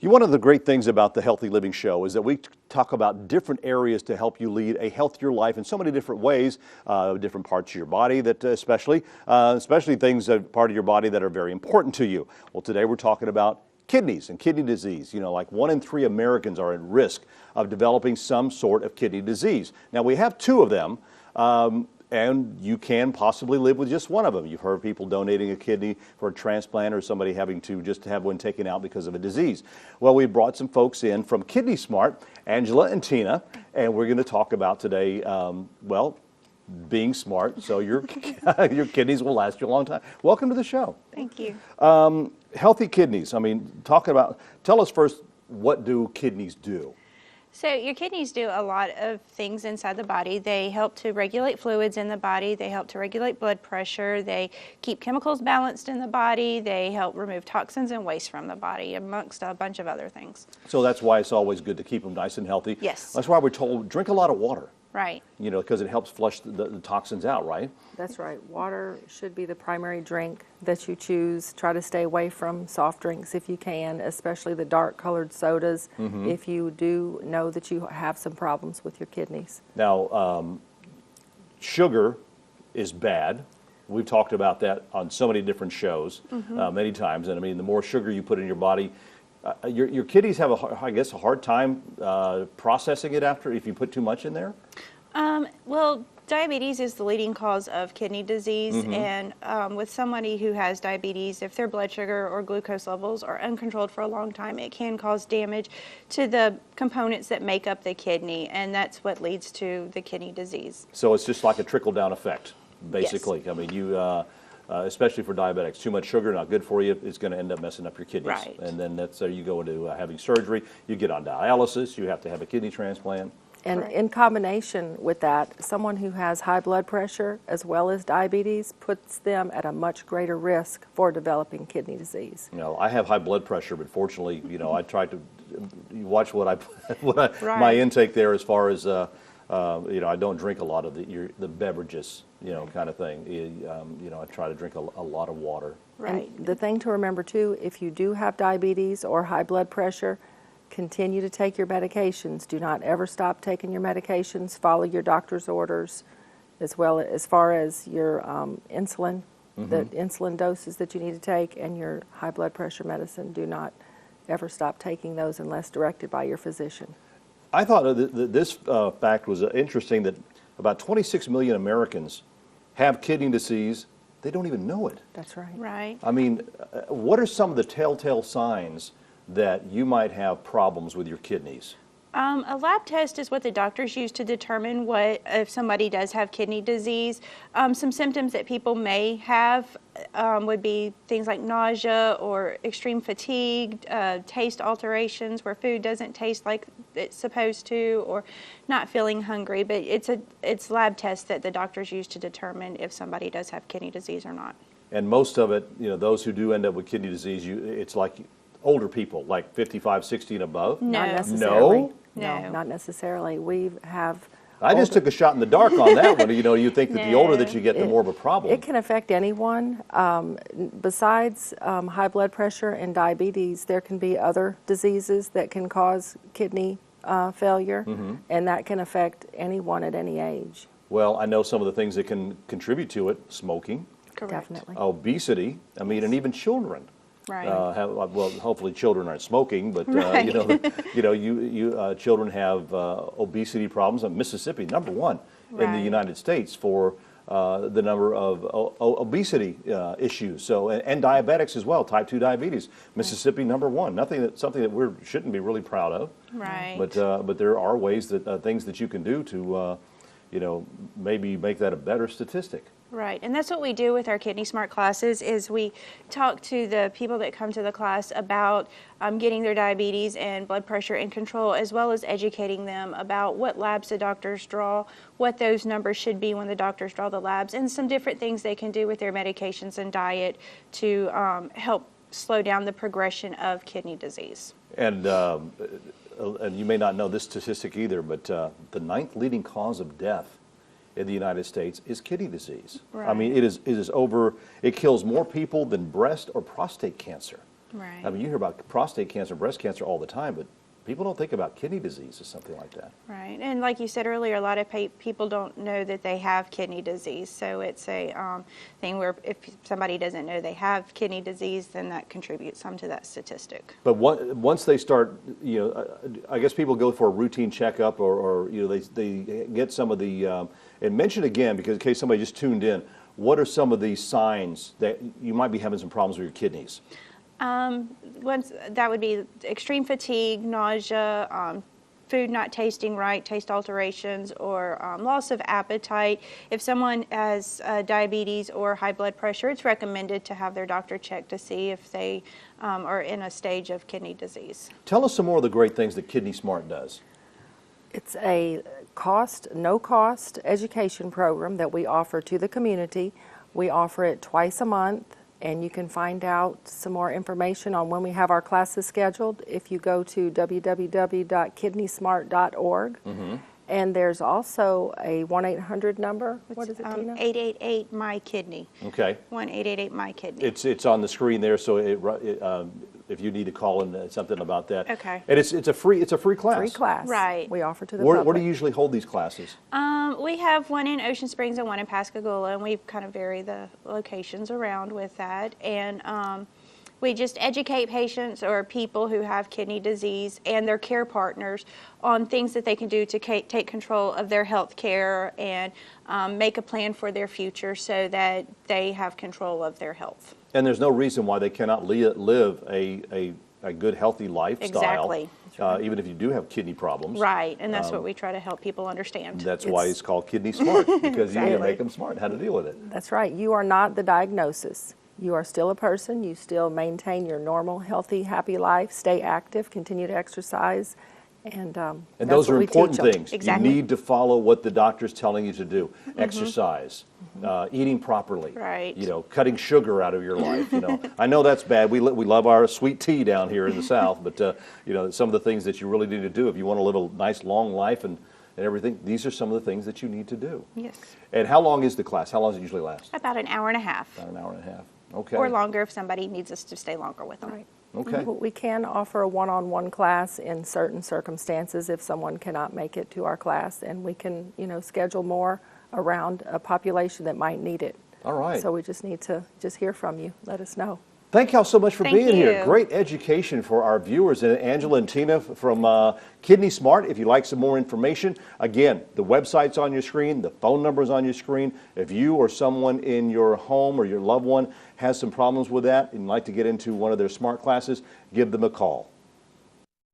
One of the great things about the Healthy Living Show is that we talk about different areas to help you lead a healthier life in so many different ways, different parts of your body that especially things that part of your body that are very important to you. Well, today we're talking about kidneys and kidney disease. You know, like 1 in 3 Americans are at risk of developing some sort of kidney disease. Now, we have 2 of them. And you can possibly live with just one of them. You've heard people donating a kidney for a transplant or somebody having to just have one taken out because of a disease. Well, we brought some folks in from Kidney Smart, Angela and Tina, and we're going to talk about today, well, being smart so your kidneys will last you a long time. Welcome to the show. Thank you. Healthy kidneys. I mean, tell us first, what do kidneys do? So your kidneys do a lot of things inside the body. They help to regulate fluids in the body. They help to regulate blood pressure. They keep chemicals balanced in the body. They help remove toxins and waste from the body, amongst a bunch of other things. So that's why it's always good to keep them nice and healthy. Yes. That's why we're told drink a lot of water. Right. You know, because it helps flush the toxins out, right? That's right. Water should be the primary drink that you choose. Try to stay away from soft drinks if you can, especially the dark-colored sodas, if you do know that you have some problems with your kidneys. Now, sugar is bad. We've talked about that on so many different shows many times. And I mean, the more sugar you put in your body, your kidneys have, I guess, a hard time processing it after if you put too much in there? Well, diabetes is the leading cause of kidney disease, and with somebody who has diabetes, if their blood sugar or glucose levels are uncontrolled for a long time, it can cause damage to the components that make up the kidney, and that's what leads to the kidney disease. So it's just like a trickle-down effect, basically. Yes. I mean, you... especially for diabetics, too much sugar, not good for you. It's going to end up messing up your kidneys. Right. And then that's you go into having surgery. You get on dialysis. You have to have a kidney transplant. And Correct. in combination with that, someone who has high blood pressure as well as diabetes puts them at a much greater risk for developing kidney disease. You know, I have high blood pressure, but fortunately, you know, I try to watch my Right. intake there as far as you know, I don't drink a lot of the beverages, you know, kind of thing. You know, I try to drink a lot of water. Right. And the thing to remember too, if you do have diabetes or high blood pressure, continue to take your medications. Do not ever stop taking your medications. Follow your doctor's orders, as well as far as your insulin, the insulin doses that you need to take, and your high blood pressure medicine. Do not ever stop taking those unless directed by your physician. I thought that this fact was interesting, that about 26 million Americans have kidney disease. They don't even know it. That's right. Right. I mean, what are some of the telltale signs that you might have problems with your kidneys? A lab test is what the doctors use to determine if somebody does have kidney disease. Some symptoms that people may have would be things like nausea or extreme fatigue, taste alterations where food doesn't taste like it's supposed to, or not feeling hungry. But it's lab tests that the doctors use to determine if somebody does have kidney disease or not. And most of it, you know, those who do end up with kidney disease, it's like older people, like 55, 60 and above? No. Not necessarily. No. Not necessarily. We have... I just took a shot in the dark on that one. You know, you think that the older that you get, the It- more of a problem. It can affect anyone. Besides high blood pressure and diabetes, there can be other diseases that can cause kidney failure, and that can affect anyone at any age. Well, I know some of the things that can contribute to it: smoking, Correct. Definitely. obesity. I mean, and even children. Right. Well, hopefully children aren't smoking, but Right. children have obesity problems. In Mississippi, number 1 in the Right. United States for the number of obesity issues. So and diabetics as well, type 2 diabetes. Mississippi, number 1. Something that we shouldn't be really proud of. Right. But there are ways that things that you can do to maybe make that a better statistic. Right, and that's what we do with our Kidney Smart classes, is we talk to the people that come to the class about getting their diabetes and blood pressure in control, as well as educating them about what labs the doctors draw, what those numbers should be when the doctors draw the labs, and some different things they can do with their medications and diet to help slow down the progression of kidney disease. And you may not know this statistic either, but the 9th leading cause of death in the United States is kidney disease. Right. I mean, it kills more people than breast or prostate cancer. Right. I mean, you hear about prostate cancer, breast cancer all the time, but people don't think about kidney disease or something like that. Right, and like you said earlier, a lot of people don't know that they have kidney disease. So it's a thing where if somebody doesn't know they have kidney disease, then that contributes some to that statistic. But once they start, I guess people go for a routine checkup, or they get some of the. And mention again, because in case somebody just tuned in, what are some of the signs that you might be having some problems with your kidneys? That would be extreme fatigue, nausea, food not tasting right, taste alterations, or loss of appetite. If someone has diabetes or high blood pressure, it's recommended to have their doctor check to see if they are in a stage of kidney disease. Tell us some more of the great things that Kidney Smart does. It's a no cost education program that we offer to the community. We offer it twice a month, and you can find out some more information on when we have our classes scheduled if you go to www.kidneysmart.org. Mm-hmm. And there's also a 1-800 number. What is it, Tina? 888-MY-KIDNEY. Okay. 1-888-MY-KIDNEY. It's on the screen there, so if you need to call in something about that. Okay. And it's a free class. Free class. Right. We offer to the public. Where do you usually hold these classes? We have one in Ocean Springs and one in Pascagoula, and we kind of vary the locations around with that. And we just educate patients or people who have kidney disease and their care partners on things that they can do to take control of their health care and make a plan for their future so that they have control of their health. And there's no reason why they cannot live a good, healthy lifestyle. Exactly. Even if you do have kidney problems. Right, and that's what we try to help people understand. That's why it's called Kidney Smart, because you Exactly. make them smart how to deal with it. That's right. You are not the diagnosis. You are still a person. You still maintain your normal, healthy, happy life. Stay active. Continue to exercise. And that's those what are we important teach 'em. things. Exactly. You need to follow what the doctor's telling you to do. Exercise, eating properly. Right. Cutting sugar out of your life. I know that's bad. We love our sweet tea down here in the South, but some of the things that you really need to do if you want to live a nice long life and everything. These are some of the things that you need to do. Yes. And how long is the class? How long does it usually last? About an hour and a half. About an hour and a half. Okay. Or longer if somebody needs us to stay longer with them. Right. Okay. We can offer a one-on-one class in certain circumstances if someone cannot make it to our class, and we can, schedule more around a population that might need it. All right. So we just need to hear from you. Let us know. Thank y'all so much for Thank being here. you. Great education for our viewers. And Angela and Tina from Kidney Smart. If you'd like some more information, again, the website's on your screen, the phone number's on your screen. If you or someone in your home or your loved one has some problems with that and you'd like to get into one of their smart classes, give them a call.